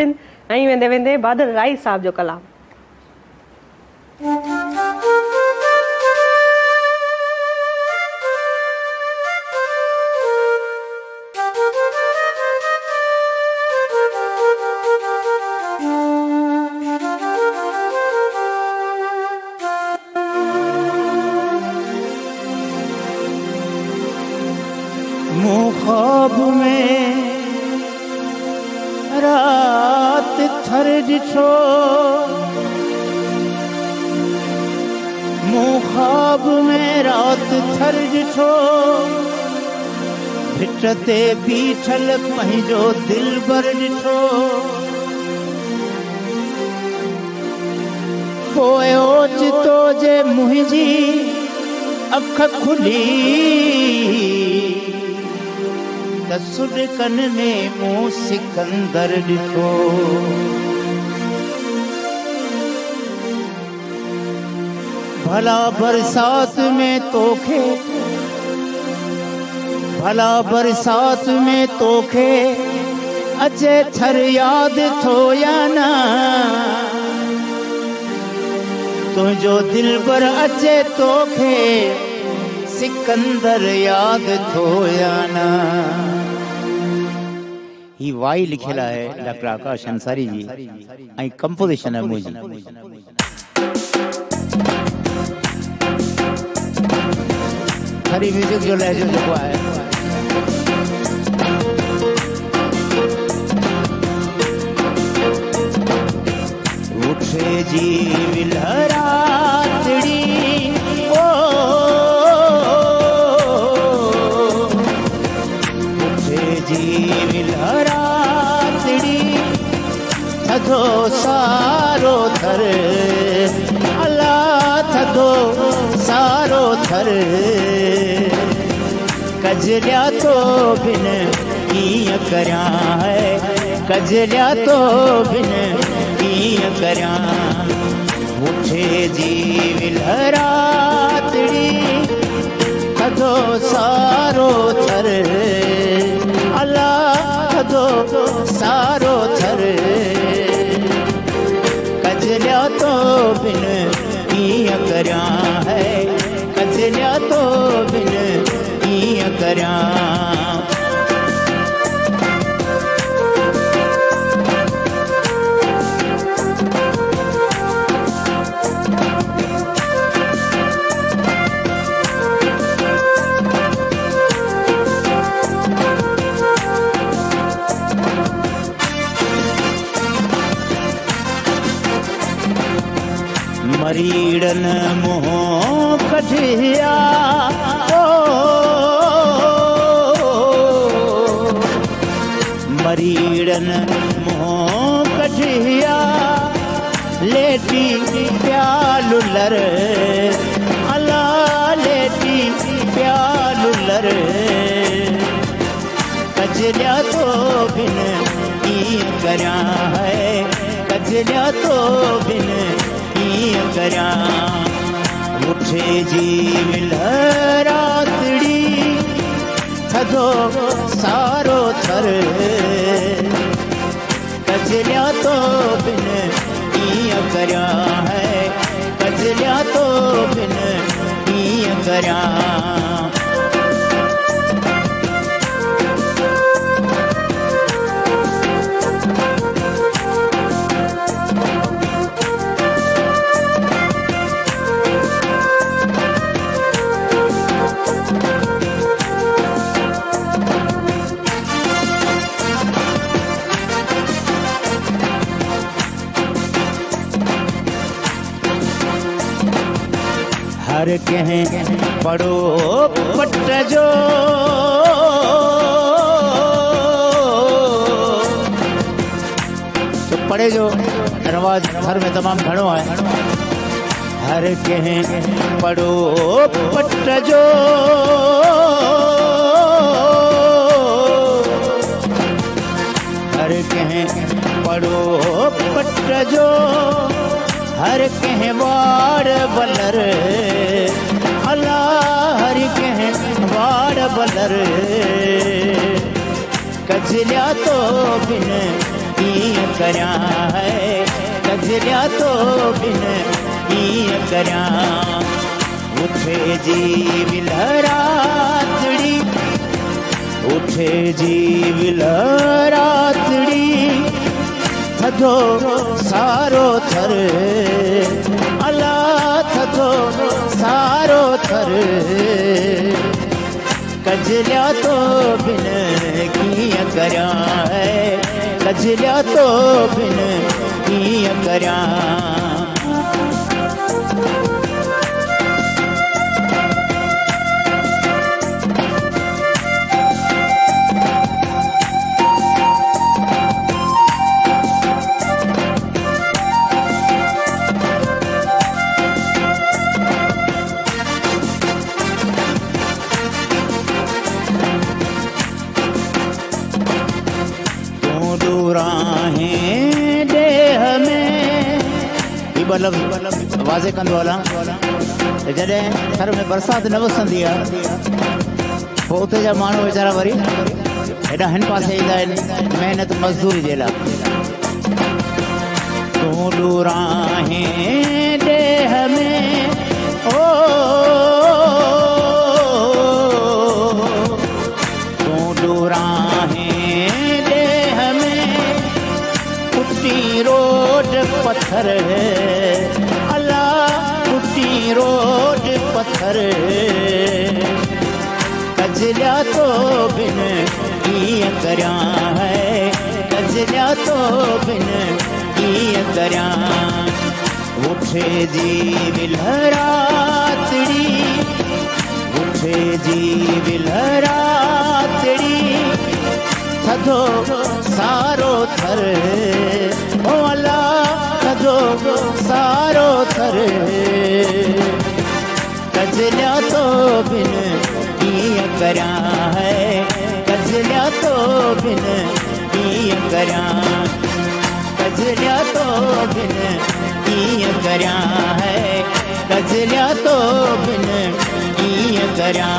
ऐं वेंदे वेंदे बादल राई साहब जो कलाम। ख्वाब में रात थर ॾिठो, मूं ख्वाब में रात थर ॾिठो, भिट ते बीठल पंहिंजो दिलबर ॾिठो, पोइ ओचितो जे मुंहिंजी अख खुली त सुॾकन में मूं सिकंदर ॾिठो। भला बरसात में तोखे, भला बरसात में तोखे अचे थर याद थो या न, तुंहिंजो दिलबर अचे तोखे सिकंदर याद थो या न। ही वाई लिखियल आहे डॉक्टर आकाश अंसारी जी ऐं कंपोजिशन आहे मुंहिंजी। हरी म्यूजिक जो लहजो जेको आहे उठे जी विलहरातड़ी ओ उठे जी विलहरातड़ी थधो सारो थर अल्लाह थधो सारो थर कजलिया तो बिन कीअं करियां है कजलिया तो बिन कीअं करियां उठे जी विलहरातड़ी थधो सारो थर अल्लाह थधो सारो थर कजलिया तो बिन कीअं करियां है कजलिया तो बिन कीअं करियां। मरीड़न मुंह कढिया मरीड़न मुंह कढिया लेटी प्यालुलर अल्लाह लेटी प्यालुलर कजलिया तो बिन कीअं करियां है कजलिया तो बिन कीअं करियां उठे जी विलहरातड़ी थधो सारो थर कजलिया तो बिन कीअं करियां है कजलिया तो बिन कीअं करियां। हर कंहिं पढ़ो पट जो तो पढ़े जो रवाज घर में तमाम घणो है। हर कंहिं पढ़ो पट जो हर कंहिं पढ़ो पट जो हर कंहिं वाड़ बलर अल्लाह हर कंहिं वाड़ बलर कजलिया तो बिन कीअं करियां है कजरिया तो बिन कीअं करियां उठे जी विलहरातड़ी उठे जी विलहरातड़ी थधो सारो थर अला थधो सारो थर कजरिया तो बिन कीअं करियां है कजरिया तो बिन कीअं करियां राहें देह में लफ़्ज़ वाज़े कंदो हलां जॾहिं थर में बरसाति न वसंदी आहे पोइ उते जा माण्हू वीचारा वरी हेॾा हिन पासे ईंदा आहिनि महिनत मज़दूरी जे लाइ तूं राहें देह में ओ तूं राहें देह में टुटी रोड पत्थर अल्लाह टुटी रोड पत्थर कजरिया तो बिन कीअं करियां है कजरिया तो बिन कीअं करियां उठे जी विलहरातड़ी उठे जी विलहरातड़ी थधो सारो थर ओ अल्लाह थधो सारो थर कजरिया तो बिन कीअं करियां है कजरिया तो बिन कीअं करियां कजरिया तो बिन कीअं करियां है कजरिया तो बिन कीअं करियां